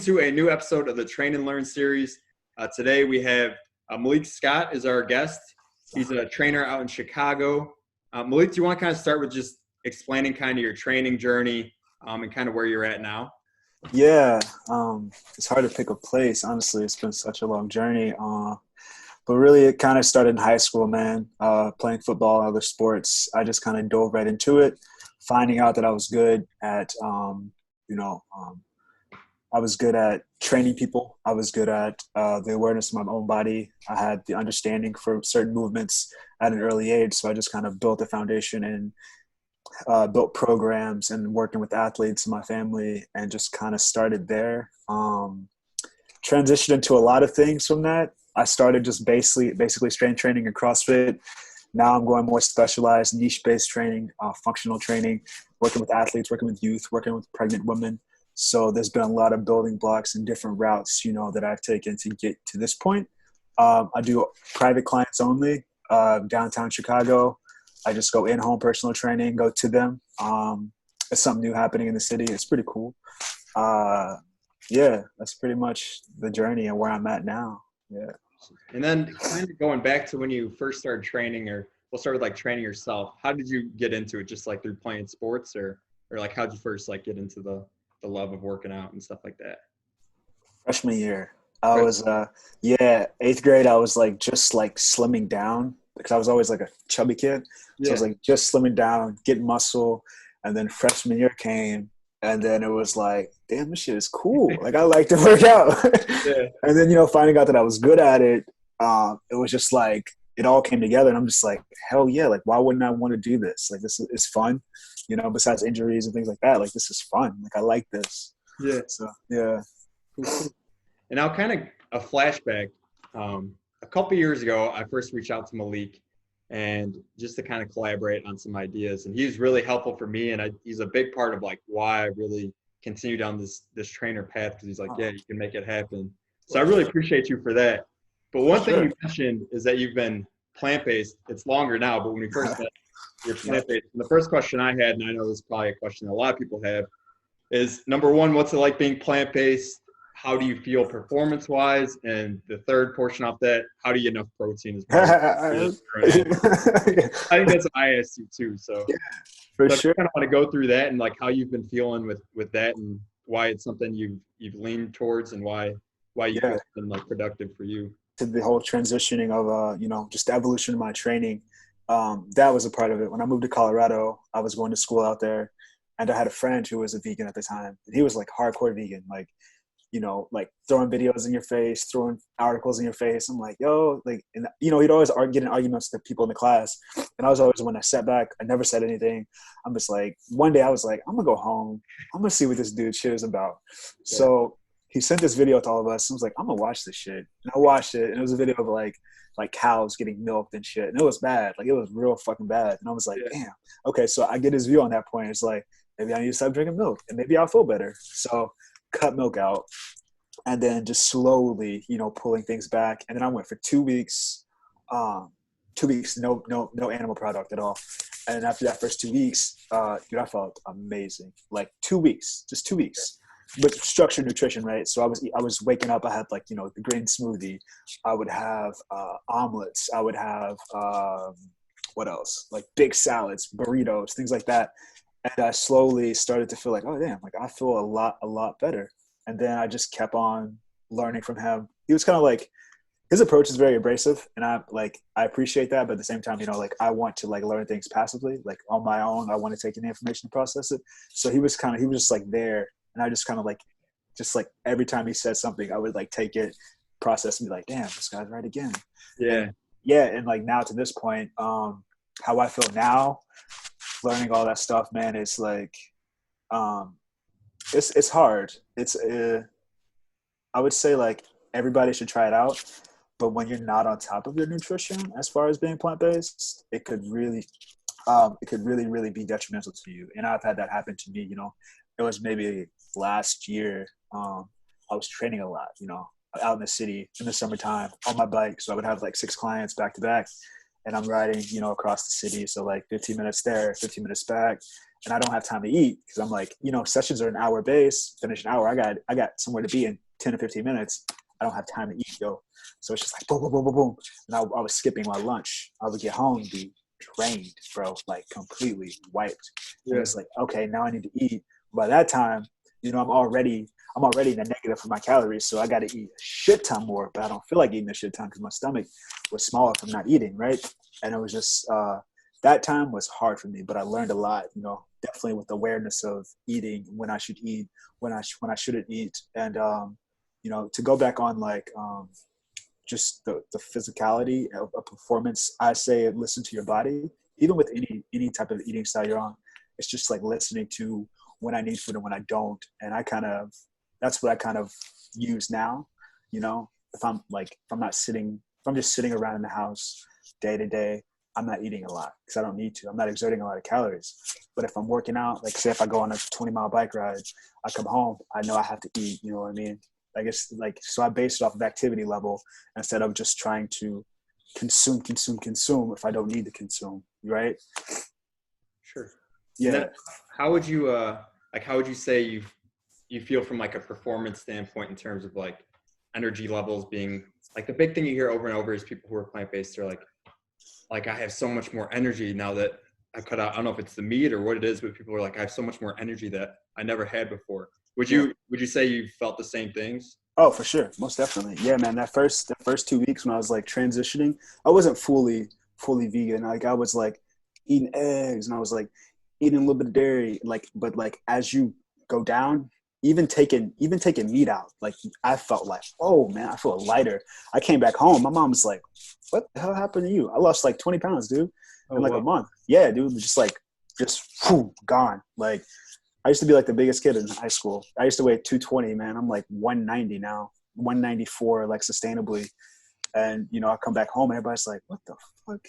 to a new episode of the Train and Learn series. Today we have Malik Scott is our guest. He's a trainer out in Chicago. Malik, do you want to kind of start with just explaining kind of your training journey and kind of where you're at now? Yeah, it's hard to pick a place. Honestly, it's been such a long journey. But really, it kind of started in high school, man, playing football and other sports. I just kind of dove right into it, finding out that I was good at, I was good at training people. I was good at the awareness of my own body. I had the understanding for certain movements at an early age. So I just kind of built a foundation and built programs and working with athletes in my family and just kind of started there. Transitioned into a lot of things from that. I started just basically strength training and CrossFit. Now I'm going more specialized, niche-based training, functional training, working with athletes, working with youth, working with pregnant women. So there's been a lot of building blocks and different routes, that I've taken to get to this point. I do private clients only, downtown Chicago. I just go in-home personal training, go to them. It's something new happening in the city. It's pretty cool. Yeah, that's pretty much the journey and where I'm at now. Yeah. And then kind of going back to when you first started training, or we'll start with like training yourself. How did you get into it? Just like through playing sports, or like how'd you first like get into the love of working out and stuff like that? Freshman year, I was 8th grade. I was like just like slimming down because I was always like a chubby kid. So I was like just slimming down, getting muscle, and then freshman year came. And then it was like, damn, this shit is cool. Like, I like to work out. And then, finding out that I was good at it, it was just like, it all came together. And I'm just like, hell yeah. Like, why wouldn't I want to do this? Like, this is fun, besides injuries and things like that. Like, this is fun. Like, I like this. Yeah. So, yeah. And now kind of a flashback. A couple years ago, I first reached out to Malik and just to kind of collaborate on some ideas. And he's really helpful for me. And he's a big part of like why I really continue down this trainer path, because he's like, yeah, you can make it happen. So I really appreciate you for that. But one thing you mentioned is that you've been plant-based. It's longer now, but when we first met, you're plant-based. And the first question I had, and I know this is probably a question that a lot of people have, is number one, what's it like being plant-based? How do you feel performance-wise? And the third portion of that, how do you get enough protein? I think that's what I asked you too. So, for sure. I kind of want to go through that and like how you've been feeling with that, and why it's something you've leaned towards, and why you feel it's been like productive for you. To the whole transitioning of just the evolution of my training, that was a part of it. When I moved to Colorado, I was going to school out there, and I had a friend who was a vegan at the time. And he was like hardcore vegan, like throwing videos in your face, throwing articles in your face. I'm like, yo, like, and he'd always get in arguments with the people in the class. And I was always the one that sat back. I never said anything. I'm just like, one day I was like, I'm gonna go home. I'm gonna see what this dude shit is about. Yeah. So he sent this video to all of us. I was like, I'm gonna watch this shit. And I watched it, and it was a video of like cows getting milked and shit. And it was bad. Like, it was real fucking bad. And I was like, damn. Okay, so I get his view on that point. It's like, maybe I need to stop drinking milk, and maybe I'll feel better. So cut milk out, and then just slowly, pulling things back. And then I went for 2 weeks, no animal product at all. And after that first 2 weeks, dude, I felt amazing. Like 2 weeks, just 2 weeks, but structured nutrition, right? So I was waking up. I had the green smoothie. I would have omelets. I would have what else? Like big salads, burritos, things like that. And I slowly started to feel like, oh damn, like I feel a lot better. And then I just kept on learning from him. He was kind of like, his approach is very abrasive, and I appreciate that. But at the same time, I want to learn things passively, like on my own. I want to take in the information and process it. So he was just like there, and I just kind of every time he said something, I would take it, process, and be like, damn, this guy's right again. Yeah. And now to this point, how I feel now, learning all that stuff, man, it's it's hard. It's I would say everybody should try it out, but when you're not on top of your nutrition as far as being plant-based, it could really really be detrimental to you. And I've had that happen to me. It was maybe last year. I was training a lot, out in the city in the summertime on my bike. So I would have 6 clients back to back, and I'm riding, across the city. So 15 minutes there, 15 minutes back. and I don't have time to eat because I'm like, sessions are an hour base, finish an hour. I got somewhere to be in 10 to 15 minutes. I don't have time to eat, yo. So it's just like boom, boom, boom, boom, boom. And I was skipping my lunch. I would get home and be drained, bro, like completely wiped. And it's like, okay, now I need to eat. By that time, I'm already in the negative for my calories, so I got to eat a shit ton more. But I don't feel like eating a shit ton because my stomach was smaller from not eating, right? And it was just that time was hard for me, but I learned a lot. Definitely with awareness of eating, when I should eat, when I shouldn't eat, and to go back on like just the physicality of a performance. I say listen to your body, even with any type of eating style you're on. It's just like listening to when I need food and when I don't. And that's what I kind of use now. If I'm just sitting around in the house day to day, I'm not eating a lot because I don't need to. I'm not exerting a lot of calories. But if I'm working out, like say if I go on a 20-mile bike ride, I come home, I know I have to eat, you know what I mean? I guess so I base it off of activity level instead of just trying to consume if I don't need to consume, right? Sure. Yeah. And then how would you say you feel from like a performance standpoint in terms of like energy levels being like the big thing you hear over and over is people who are plant-based are like I have so much more energy now that I cut out, I don't know if it's the meat or what it is, but people are like, I have so much more energy that I never had before. Would you say you felt the same things? Oh, for sure. Most definitely. Yeah, man. The first 2 weeks when I was like transitioning, I wasn't fully vegan. Like I was like eating eggs and I was like eating a little bit of dairy. But as you go down, even taking meat out, like I felt like, oh man, I feel lighter. I came back home. My mom was like, what the hell happened to you? I lost like 20 pounds, dude, in like a month. Yeah, dude. Just gone. Like, I used to be like the biggest kid in high school. I used to weigh 220, man. I'm like 190 now, 194, like sustainably. And, I come back home and everybody's like, what the fuck?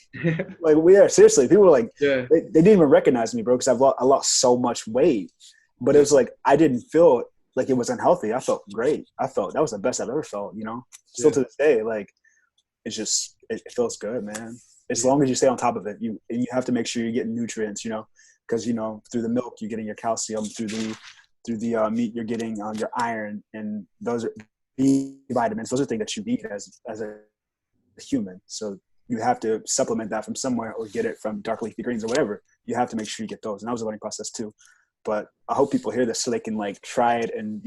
Like, seriously. People were like, they didn't even recognize me, bro, because I lost so much weight. But it was like, I didn't feel like it was unhealthy. I felt great. I felt that was the best I've ever felt, Still to this day, like, it's just, it feels good, man. As long as you stay on top of it, you have to make sure you're getting nutrients, because through the milk you're getting your calcium, through the meat you're getting your iron, and those are B vitamins. Those are things that you need as a human. So you have to supplement that from somewhere or get it from dark leafy greens or whatever. You have to make sure you get those, and that was a learning process too. But I hope people hear this so they can like try it and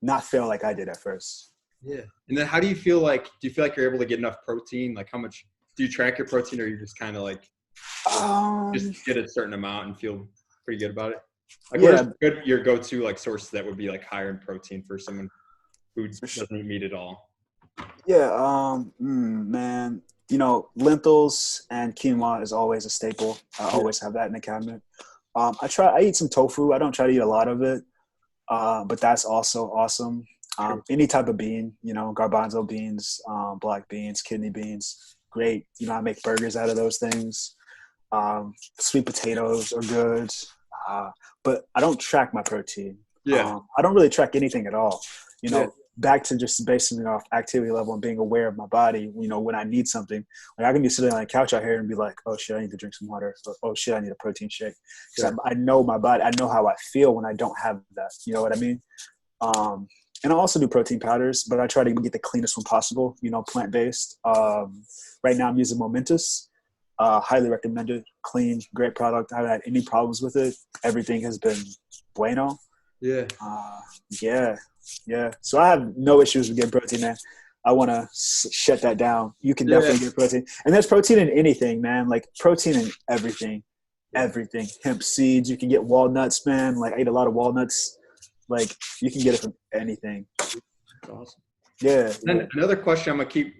not fail like I did at first. Yeah. And then do you feel like you're able to get enough protein? Like how much do you track your protein, or you just kind of like just get a certain amount and feel pretty good about it? Like what are your go-to like sources that would be like higher in protein for someone who doesn't eat meat at all? Yeah, man, lentils and quinoa is always a staple. I always have that in the cabinet. I eat some tofu. I don't try to eat a lot of it, but that's also awesome. Any type of bean, garbanzo beans, black beans, kidney beans, great. I make burgers out of those things. Sweet potatoes are good, but I don't track my protein. I don't really track anything at all. Back to just basing it off activity level and being aware of my body. When I need something, like I can be sitting on the couch out here and be like, oh shit, I need to drink some water. Or, oh shit, I need a protein shake. Because I know my body. I know how I feel when I don't have that. You know what I mean? And I also do protein powders, but I try to get the cleanest one possible. Plant-based. Right now I'm using Momentous. Highly recommended. Clean, great product. I haven't had any problems with it. Everything has been bueno. Yeah. Yeah. So I have no issues with getting protein, man. I want to shut that down. You can definitely get protein. And there's protein in anything, man. Like protein in everything. Everything. Hemp seeds. You can get walnuts, man. Like I eat a lot of walnuts. Like you can get it from anything. Awesome. Yeah. And another question I'm going to keep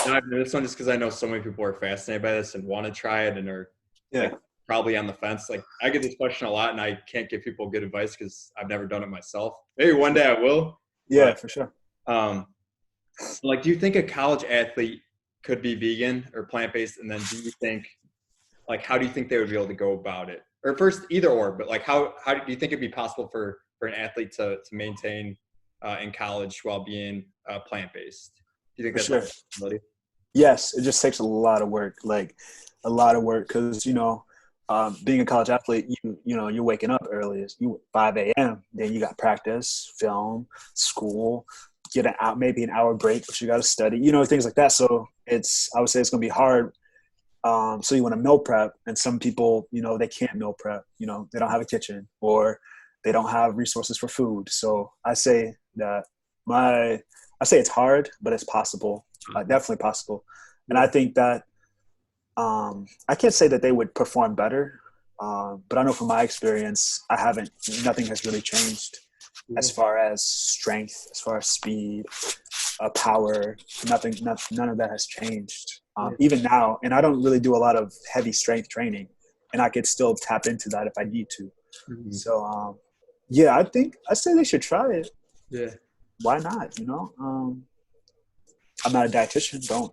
diving into this one just because I know so many people are fascinated by this and want to try it and are like, probably on the fence. Like I get this question a lot and I can't give people good advice because I've never done it myself. Maybe one day I will. Yeah, for sure. Like, do you think a college athlete could be vegan or plant-based? And then do you think, like, how do you think they would be able to go about it? Or first, either or, but like, how do you think it'd be possible for an athlete to maintain in college while being plant-based? Do you think that's a possibility? Yes, it just takes a lot of work, because being a college athlete, you know, you're waking up early, you 5 a.m. Then you got practice, film, school, get maybe an hour break, but you got to study, you know, things like that. So I would say it's going to be hard. So you want to meal prep, and some people, you know, they can't meal prep. You know, they don't have a kitchen or they don't have resources for food. So I say it's hard, but it's possible, definitely possible. And I think that I can't say that they would perform better, but I know from my experience, nothing has really changed as far as strength, as far as speed, power. None of that has changed. Even now, and I don't really do a lot of heavy strength training, and I could still tap into that if I need to. Mm-hmm. So, yeah, I say they should try it. Yeah. Why not? You know, I'm not a dietitian. Don't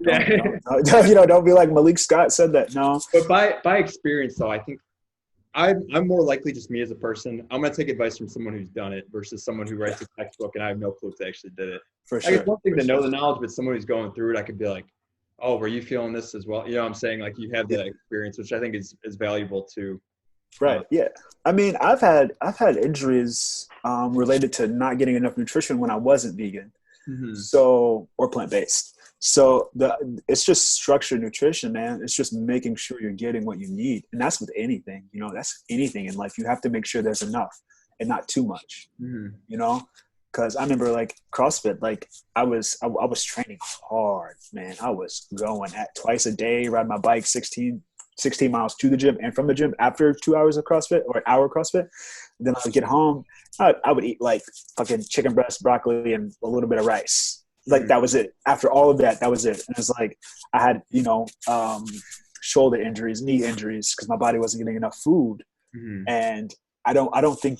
you know? Don't be like Malik Scott said that. No. But by experience, though, I think I'm more likely, just me as a person, I'm gonna take advice from someone who's done it versus someone who writes a textbook and I have no clue if they actually did it. For sure. I guess one thing to know the knowledge, but someone who's going through it, I could be like, oh, were you feeling this as well? You know what I'm saying? Like, you have that experience, which I think is valuable too. Right. Yeah. I mean, I've had injuries related to not getting enough nutrition when I wasn't vegan, or plant-based. So it's just structured nutrition, man. It's just making sure you're getting what you need, and that's with anything. You know, that's anything in life. You have to make sure there's enough and not too much. You know, because I remember like CrossFit. Like I was training hard, man. I was going at twice a day, riding my bike 16 miles to the gym and from the gym after 2 hours of CrossFit or an hour of CrossFit. Then I would get home. I would eat like fucking chicken breast, broccoli, and a little bit of rice. Like that was it. After all of that, that was it. And it's like I had, you know, shoulder injuries, knee injuries, because my body wasn't getting enough food. And I don't think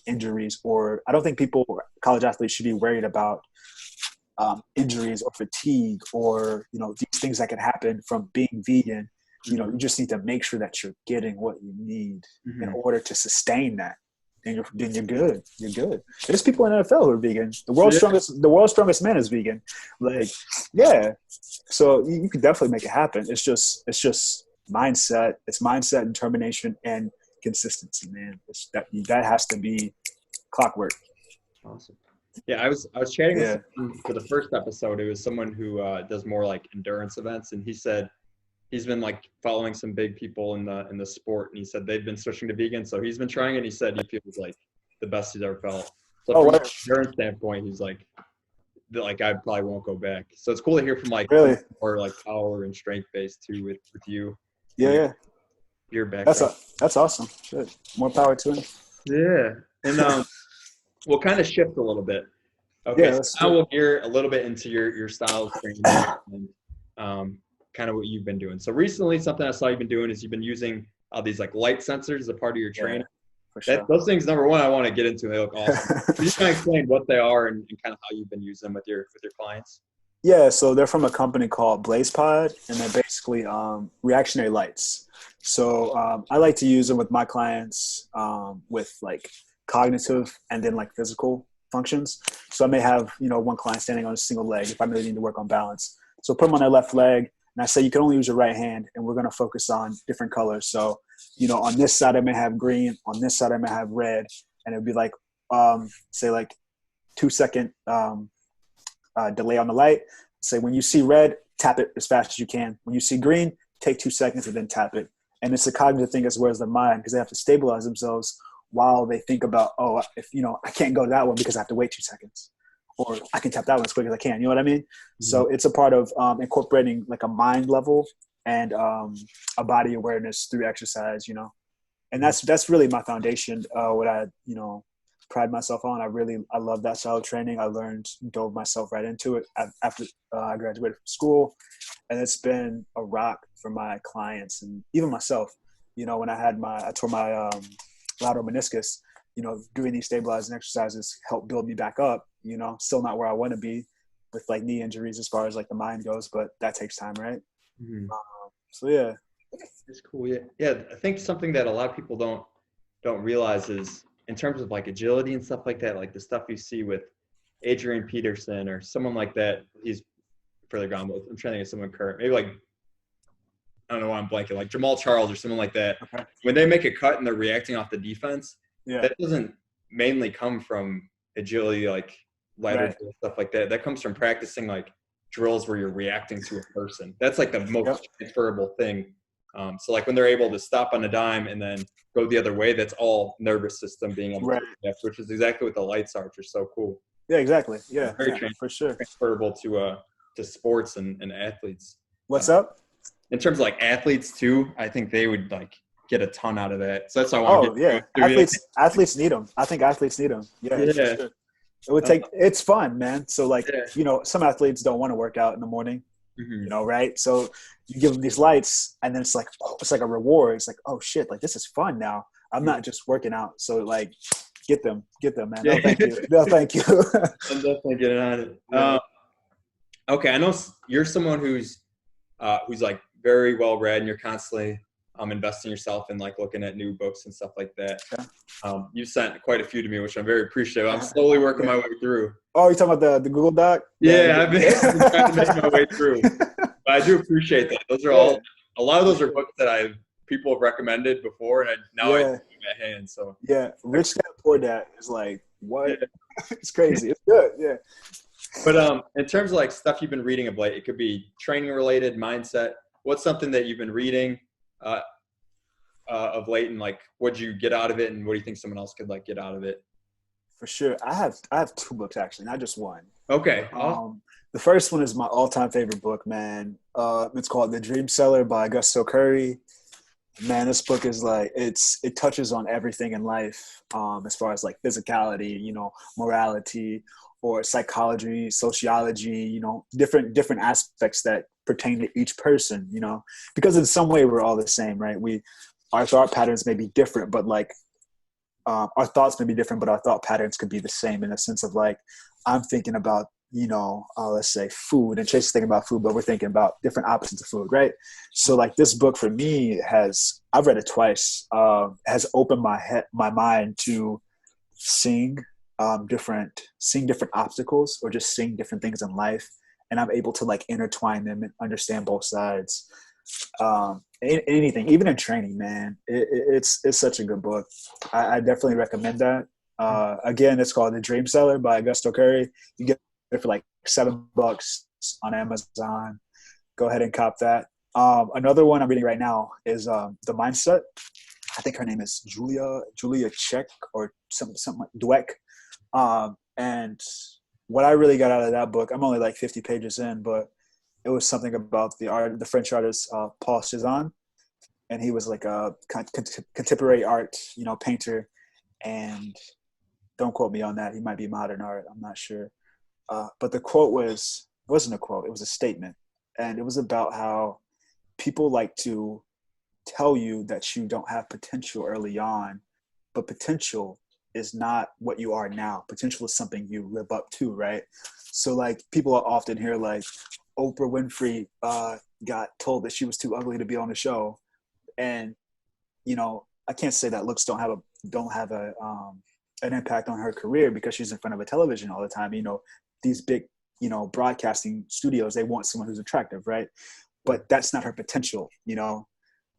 injuries, or I don't think college athletes should be worried about injuries or fatigue or, you know, these things that can happen from being vegan. You know, you just need to make sure that you're getting what you need in order to sustain that. Then you're good. You're good. There's people in NFL who are vegan. The world's strongest man is vegan. Like, yeah. So you could definitely make it happen. It's just mindset. It's mindset, determination, and consistency, man. That has to be clockwork. Awesome. Yeah, I was chatting with someone for the first episode. It was someone who does more like endurance events, and he said he's been like following some big people in the sport, and he said they've been switching to vegan. So he's been trying it, and he said he feels like the best he's ever felt. So from an endurance standpoint, he's like I probably won't go back. So it's cool to hear from like really or like power and strength based too with you. Yeah. Your background. That's awesome. Good. More power to him. Yeah. And we'll kind of shift a little bit. Okay. Yeah, so now we'll gear a little bit into your style of training and kind of what you've been doing. So recently, something I saw you've been doing is you've been using these like light sensors as a part of your training. For sure. Those things, number one, I want to get into. They look awesome. Can you just kind of explain what they are and kind of how you've been using them with your clients? Yeah, so they're from a company called BlazePod, and they're basically reactionary lights. So I like to use them with my clients with like cognitive and then like physical functions. So I may have, you know, one client standing on a single leg if I really need to work on balance. So put them on their left leg, and I say you can only use your right hand, and we're going to focus on different colors. So, you know, on this side I may have green, on this side I may have red, and it would be like, say like 2-second delay on the light. Say when you see red, tap it as fast as you can. When you see green, take 2 seconds and then tap it. And it's a cognitive thing as well as the mind, because they have to stabilize themselves while they think about, oh, if, you know, I can't go to that one because I have to wait 2 seconds, or I can tap that one as quick as I can. You know what I mean? Mm-hmm. So it's a part of incorporating like a mind level and a body awareness through exercise, you know, and that's really my foundation. What I, you know, pride myself on. I love that style of training. I dove myself right into it after I graduated from school, and it's been a rock for my clients and even myself. You know, when I tore my lateral meniscus, you know, doing these stabilizing exercises helped build me back up. You know, still not where I want to be with like knee injuries as far as like the mind goes, but that takes time, right? Mm-hmm. So yeah, it's cool. Yeah. I think something that a lot of people don't realize is, in terms of like agility and stuff like that, like the stuff you see with Adrian Peterson or someone like that, he's further gone with, I'm trying to think of someone current, maybe like I don't know why I'm blanking, like Jamal Charles or someone like that. Okay. When they make a cut and they're reacting off the defense, Yeah. that doesn't mainly come from agility, like ladder Right. drill, stuff like that. That comes from practicing like drills where you're reacting to a person. That's like the most transferable thing. So like when they're able to stop on a dime and then go the other way, that's all nervous system being able to adapt, which is exactly what the lights are, which is so cool. Yeah, exactly. Yeah, Very for sure. Transferable to sports and athletes. What's up? In terms of like athletes too, I think they would like get a ton out of that. So that's why I want to get athletes need them. I think athletes need them. Yeah. For sure. It would take. It's fun, man. So like some athletes don't want to work out in the morning. Right? So you give them these lights, and then it's like a reward. It's like, oh shit, like this is fun now. I'm not just working out. So like, get them, man. No, thank you. No, thank you. I'm definitely getting on it. Okay, I know you're someone who's like very well read, and you're constantly investing yourself in like looking at new books and stuff like that. You sent quite a few to me, which I'm very appreciative. I'm slowly working my way through. Oh, you're talking about the Google Doc? Yeah, I've been trying to make my way through. But I do appreciate that. Those are a lot of those are books that people have recommended before, and I have them at hand. So Rich Dad Poor Dad is like what? It's crazy. It's good. Yeah. But in terms of like stuff you've been reading of late, it could be training related, mindset. What's something that you've been reading of late, and like what'd you get out of it, and what do you think someone else could like get out of it? For sure, I have two books actually, not just one. Okay. The first one is my all-time favorite book, man. It's called The Dream Seller by Augusto Curry. Man, this book is like it touches on everything in life, as far as like physicality, morality, or psychology, sociology, different aspects that pertain to each person, because in some way we're all the same, right? Our thought patterns may be different, but like our thoughts may be different, but our thought patterns could be the same in the sense of like, I'm thinking about, let's say food, and Chase is thinking about food, but we're thinking about different opposites of food, right? So like this book for me I've read it twice, has opened my mind to seeing different obstacles, or just seeing different things in life, and I'm able to like intertwine them and understand both sides. Anything, even in training, man, it's such a good book. I definitely recommend that. Again, it's called The Dream Seller by Augusto Curry. You get it for like $7 on Amazon. Go ahead and cop that. Another one I'm reading right now is The Mindset. I think her name is Julia Check or something like Dweck. And what I really got out of that book, I'm only like 50 pages in, but it was something about the French artist Paul Cézanne, and he was like a contemporary art, painter. And don't quote me on that. He might be modern art. I'm not sure. But the quote wasn't a quote. It was a statement, and it was about how people like to tell you that you don't have potential early on, but potential is not what you are now. Potential is something you live up to, right? So like people are often hear like Oprah Winfrey got told that she was too ugly to be on the show, and I can't say that looks don't have an impact on her career because she's in front of a television all the time. These big broadcasting studios, they want someone who's attractive, right? But that's not her potential.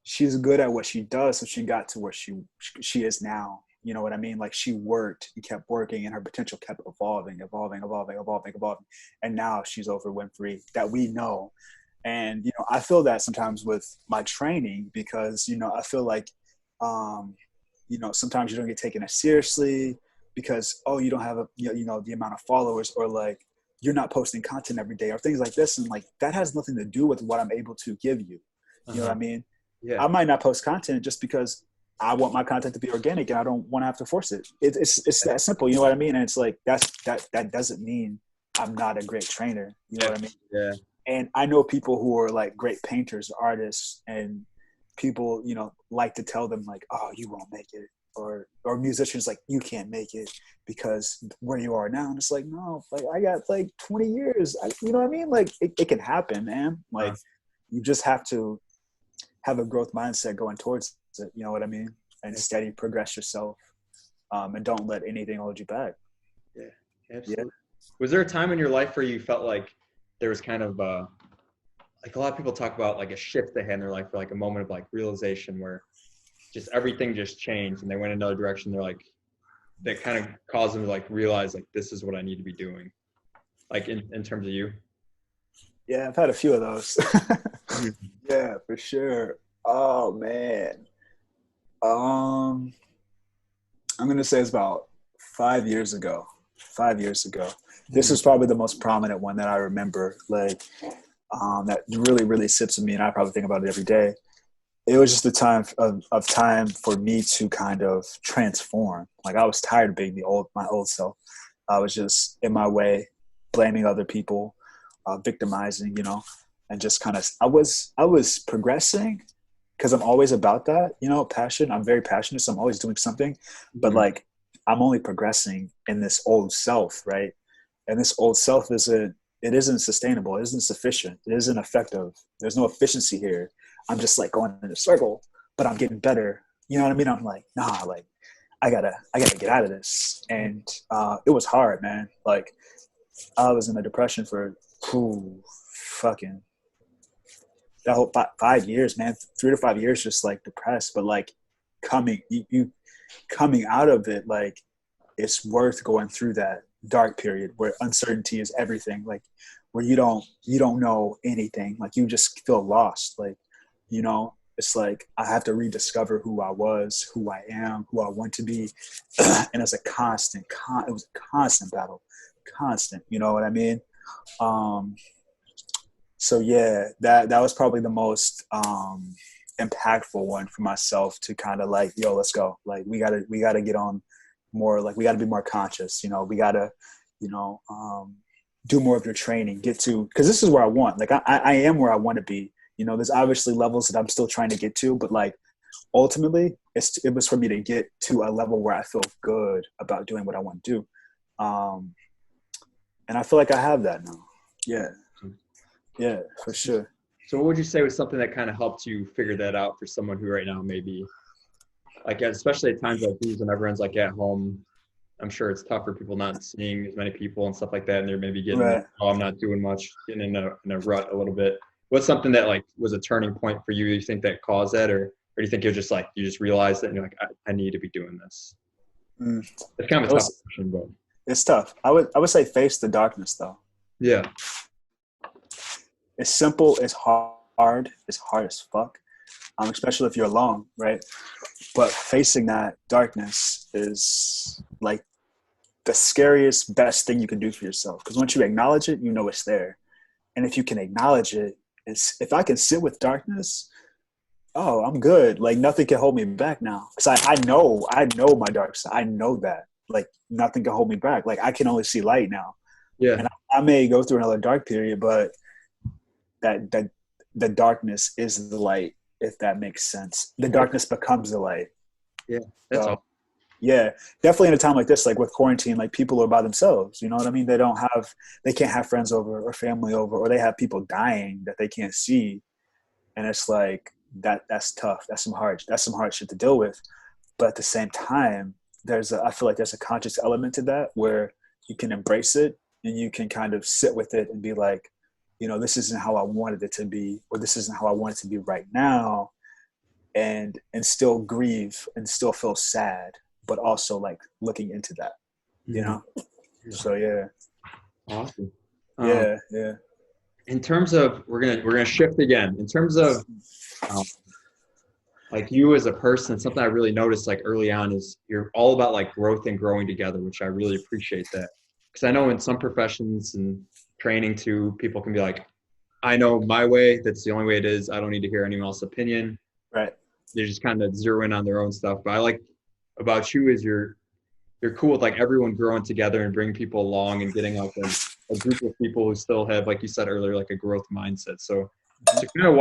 She's good at what she does, so she got to where she is now. You know what I mean? Like she worked and kept working, and her potential kept evolving. And now she's Oprah Winfrey that we know. And, I feel that sometimes with my training because, I feel like, sometimes you don't get taken as seriously because, you don't have the amount of followers, or like you're not posting content every day or things like this. And like, that has nothing to do with what I'm able to give you. You know what I mean? Yeah. I might not post content just because I want my content to be organic and I don't want to have to force it. It's that simple. You know what I mean? And it's like, that doesn't mean I'm not a great trainer. You know what I mean? Yeah. And I know people who are like great painters, artists, and people, like to tell them like, oh, you won't make it. Or musicians like, you can't make it because where you are now. And it's like, no, like I got like 20 years. You know what I mean? Like it can happen, man. Like you just have to have a growth mindset going towards it. You know what I mean? And steady progress yourself. And don't let anything hold you back. Yeah, absolutely. Yeah. Was there a time in your life where you felt like there was kind of like a lot of people talk about like a shift they had in their life, or like a moment of like realization where just everything just changed and they went another direction. They're like, that kind of caused them to like realize like, this is what I need to be doing. Like in terms of you. Yeah, I've had a few of those. Mhm. Yeah, for sure. Oh man. Um, I'm gonna say it's about 5 years ago. 5 years ago. This is probably the most prominent one that I remember. Like, that really, really sits with me, and I probably think about it every day. It was just a time of time for me to kind of transform. Like I was tired of being my old self. I was just in my way, blaming other people, victimizing, and just kind of I was progressing because I'm always about that, passion. I'm very passionate, so I'm always doing something. But Mhm. like I'm only progressing in this old self, right? And this old self isn't sustainable. It isn't sufficient. It isn't effective. There's no efficiency here. I'm just like going in a circle, but I'm getting better. You know what I mean? I'm like, nah, like I gotta get out of this. And it was hard, man. Like I was in a depression for fucking that whole 5 years, man. 3 to 5 years, just like depressed. But like you coming out of it, like it's worth going through that dark period where uncertainty is everything. Like where you don't know anything. Like you just feel lost. Like it's like I have to rediscover who I was, who I am, who I want to be, and it's a it was a constant battle, constant. You know what I mean? Um, so yeah, that was probably the most impactful one for myself to kind of like, yo, let's go. Like we gotta get on more. Like we gotta be more conscious. We gotta, you know, um, do more of your training. Get to because this is where I want. Like I am where I want to be. There's obviously levels that I'm still trying to get to, but like ultimately, it was for me to get to a level where I feel good about doing what I want to do, and I feel like I have that now. Yeah, yeah, for sure. So what would you say was something that kind of helped you figure that out for someone who right now maybe like, especially at times like these when everyone's like at home, I'm sure it's tough for people not seeing as many people and stuff like that, and they're maybe getting like, Right. oh, I'm not doing much, getting in a rut a little bit. What's something that like was a turning point for you? You think that caused that, or do you think you're just like you just realized that and you're like, I need to be doing this? Mm. It's kind of It a tough was, question, but it's tough. I would say face the darkness though. yeah. It's simple. It's hard. It's hard as fuck. Especially if you're alone, right? But facing that darkness is like the scariest, best thing you can do for yourself. Because once you acknowledge it, you know it's there. And if you can acknowledge it, if I can sit with darkness, oh, I'm good. Like nothing can hold me back now. Because I know my dark side. I know that. Like nothing can hold me back. Like I can only see light now. Yeah. And I may go through another dark period, but that the darkness is the light, if that makes sense. The darkness becomes the light. Yeah. That's So all. yeah, definitely in a time like this, like with quarantine, like people are by themselves. You know what I mean? They can't have friends over or family over, or they have people dying that they can't see, and it's like that's tough. That's some hard shit to deal with. But at the same time, I feel like there's a conscious element to that where you can embrace it and you can kind of sit with it and be like, this isn't how I wanted it to be, or this isn't how I want it to be right now, and still grieve and still feel sad, but also like looking into that, you Mhm. know? So yeah, Awesome. Um, yeah, yeah. in terms of we're gonna shift again. In terms of um, like you as a person, something I really noticed like early on is you're all about like growth and growing together, which I really appreciate that. Because I know in some professions and training too, people can be like, I know my way, that's the only way it is. I don't need to hear anyone else's opinion. Right. They just kind of zero in on their own stuff. But I like about you is you're cool with like everyone growing together and bringing people along and getting like a group of people who still have, like you said earlier, like a growth mindset. So kind of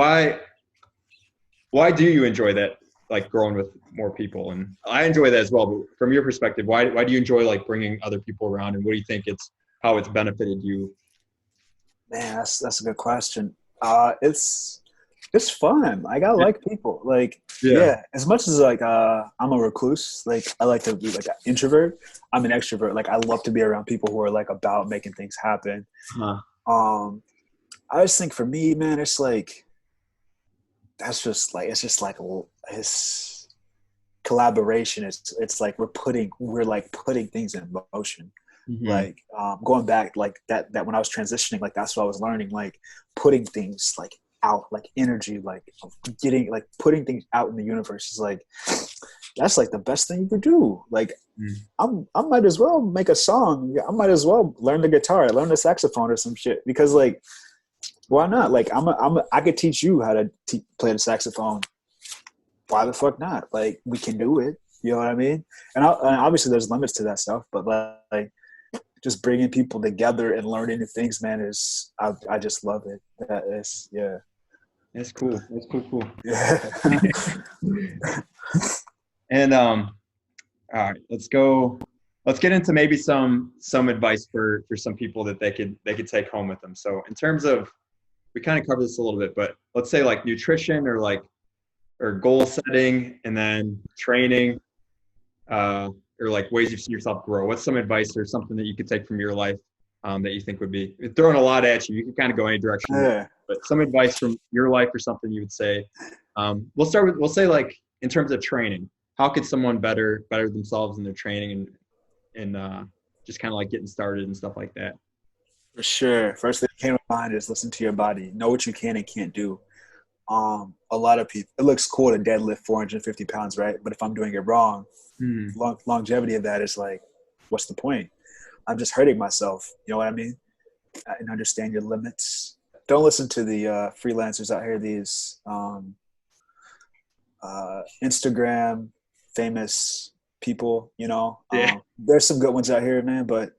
why do you enjoy that, like growing with more people? And I enjoy that as well. But from your perspective, why do you enjoy like bringing other people around? And what do you think how it's benefited you? Man, that's a good question. It's fun. Like I like people. Like Yeah. yeah, as much as like I'm a recluse. Like I like to be like an introvert. I'm an extrovert. Like I love to be around people who are like about making things happen. Huh. Um, I just think for me, man, it's like, it's just like, it's collaboration. It's like we're like putting things in motion. Hmm. Like going back, like that when I was transitioning, like that's what I was learning, like putting things like out, like energy, like getting, like putting things out in the universe is like, that's like the best thing you could do. Like I might as well make a song. I might as well learn the guitar, learn the saxophone or some shit, because like, why not? Like I could teach you how to play the saxophone. Why the fuck not? Like we can do it. You know what I mean? And obviously there's limits to that stuff, but like just bringing people together and learning new things, man, is I just love it. That is, yeah. That's cool. That's cool. Cool. Yeah. And all right, let's go. Let's get into maybe some advice for some people that they could take home with them. So in terms of, we kind of covered this a little bit, but let's say like nutrition or goal setting, and then training, or like ways you've seen yourself grow. What's some advice or something that you could take from your life, that you think would be throwing a lot at you? You can kind of go any direction, Yeah. but some advice from your life or something you would say. We'll say like in terms of training, how could someone better themselves in their training and just kind of like getting started and stuff like that? For sure. First thing that came to mind is listen to your body. Know what you can and can't do. A lot of people, it looks cool to deadlift 450 pounds, right? But if I'm doing it wrong, Hmm. longevity of that is like, what's the point? I'm just hurting myself. You know what I mean? And understand your limits. Don't listen to the freelancers out here, these Instagram famous people, you know. Yeah. There's some good ones out here, man, but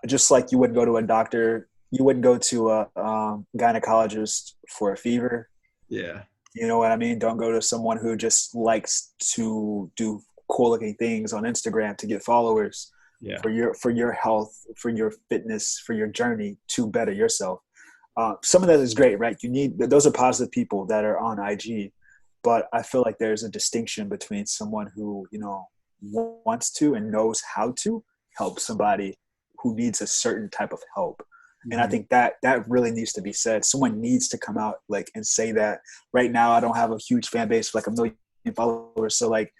just like you wouldn't go to a doctor, you wouldn't go to a gynecologist for a fever. Yeah. You know what I mean? Don't go to someone who just likes to do cool looking things on Instagram to get followers. Yeah. For your health, for your fitness, for your journey to better yourself. Some of that is great, right? You need, those are positive people that are on IG, but I feel like there's a distinction between someone who, you know, wants to and knows how to help somebody who needs a certain type of help. And I Hmm. think that really needs to be said. Someone needs to come out like and say that. Right now I don't have a huge fan base, like a million followers, so like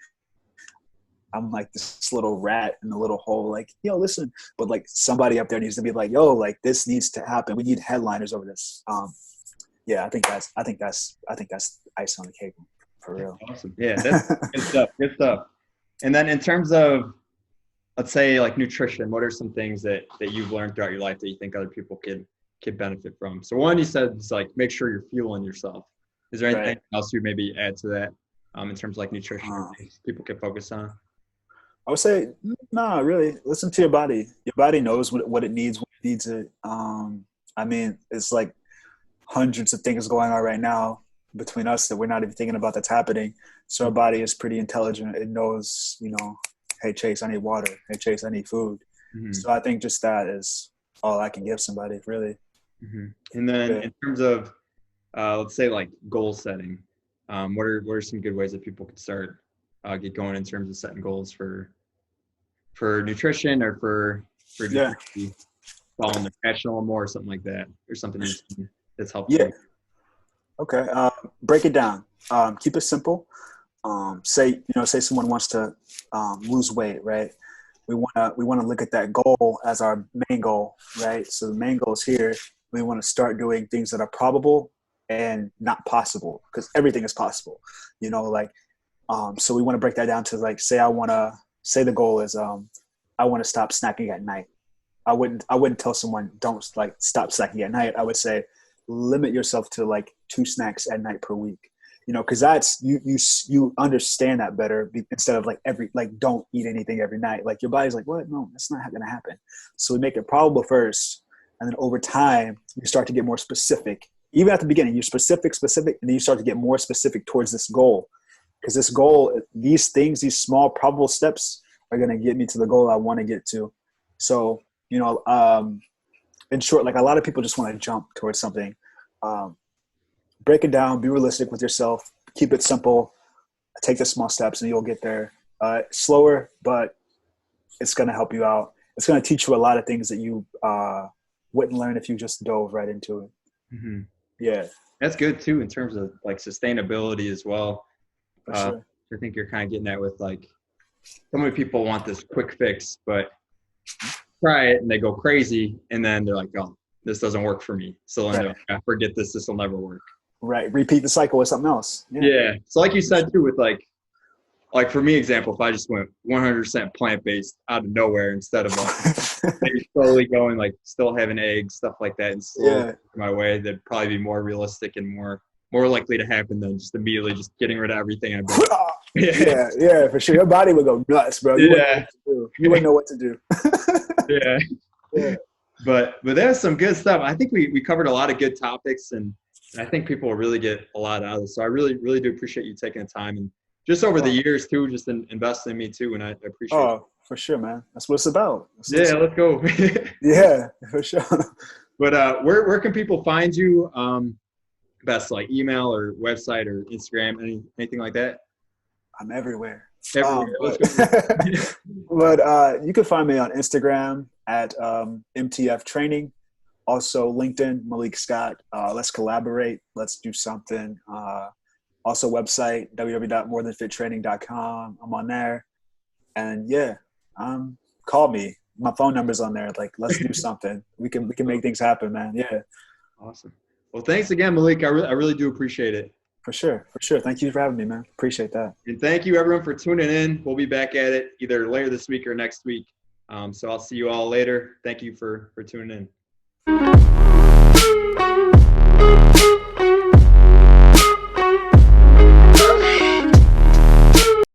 I'm like this little rat in a little hole, like, yo, listen. But like somebody up there needs to be like, yo, like this needs to happen. We need headliners over this. Yeah, I think that's ice on the cake for That's real. awesome. Yeah, that's good stuff. Good stuff. And then in terms of, let's say like nutrition, what are some things that you've learned throughout your life that you think other people could benefit from? So one, you said is like make sure you're fueling yourself. Is there anything Right. else you maybe add to that, in terms of like nutrition or Uh, things people can focus on? I would say, nah, really. Listen to your body. Your body knows what it needs when it needs it. I mean, it's like hundreds of things going on right now between us that we're not even thinking about that's happening. So our body is pretty intelligent. It knows, you know, hey Chase, I need water. Hey Chase, I need food. Mm-hmm. So I think just that is all I can give somebody, really. Mm-hmm. And then Yeah. in terms of, let's say like goal setting, what are some good ways that people could start, get going in terms of setting goals for nutrition or for just Yeah. maybe following their passion a little more or something like that, or something you've seen that's helped Yeah. you? Okay. Break it down. Keep it simple. Say someone wants to lose weight, right? We wanna look at that goal as our main goal, right? So the main goal is here. We want to start doing things that are probable and not possible, because everything is possible. You know, like so we want to break that down to like, say the goal is I want to stop snacking at night. I wouldn't tell someone don't like stop snacking at night. I would say limit yourself to like 2 snacks at night per week. You know, because that's you understand that better instead of like don't eat anything every night. Like your body's like, what? No, that's not going to happen. So we make it probable first, and then over time you start to get more specific. Even at the beginning, you're specific, and then you start to get more specific towards this goal. Because this goal, these things, these small probable steps are going to get me to the goal I want to get to. So, you know, in short, like a lot of people just want to jump towards something. Um, Break it down, be realistic with yourself, keep it simple, take the small steps, and you'll get there. Slower, but it's going to help you out. It's going to teach you a lot of things that you wouldn't learn if you just dove right into it. Hmm. Yeah, That's good too in terms of like sustainability as well. for sure. I think you're kind of getting that with like so many people want this quick fix, but try it and they go crazy, and then they're like, "Oh, this doesn't work for me." So then they're Right. like, "I forget this. This will never work." Right. Repeat the cycle with something else. Yeah. Yeah. So like you For said sure. too, with like for me example, if I just went 100% plant based out of nowhere instead of like maybe slowly going like still having eggs, stuff like that, and slowly Yeah. working my way, that'd probably be more realistic and more likely to happen than just immediately just getting rid of everything I've been. Yeah. Yeah, yeah, for sure. Your body would go nuts, bro. You wouldn't know Yeah. what to do. You wouldn't know what to do. Yeah. Yeah. But there's some good stuff. I think we covered a lot of good topics, and I think people will really get a lot out of this. So I really do appreciate you taking the time, and just over the Oh, years too, just investing in me too, and I appreciate it. oh, for sure, man. That's what it's about. That's what it's Yeah, about. let's go. Yeah, for sure. But where can people find you? Best like email or website or Instagram, anything like that? I'm everywhere. Everywhere. Let's But go. but you can find me on Instagram at MTF Training. Also LinkedIn, Malik Scott. Let's collaborate. Let's do something. Also website www.morethanfittraining.com. I'm on there, and yeah, call me. My phone number's on there. Like, let's do something. We can make things happen, man. Yeah, Awesome. Well, thanks again, Malik. I really do appreciate it. for sure, for sure. Thank you for having me, man. Appreciate that. And thank you everyone for tuning in. We'll be back at it either later this week or next week. So I'll see you all later. Thank you for tuning in.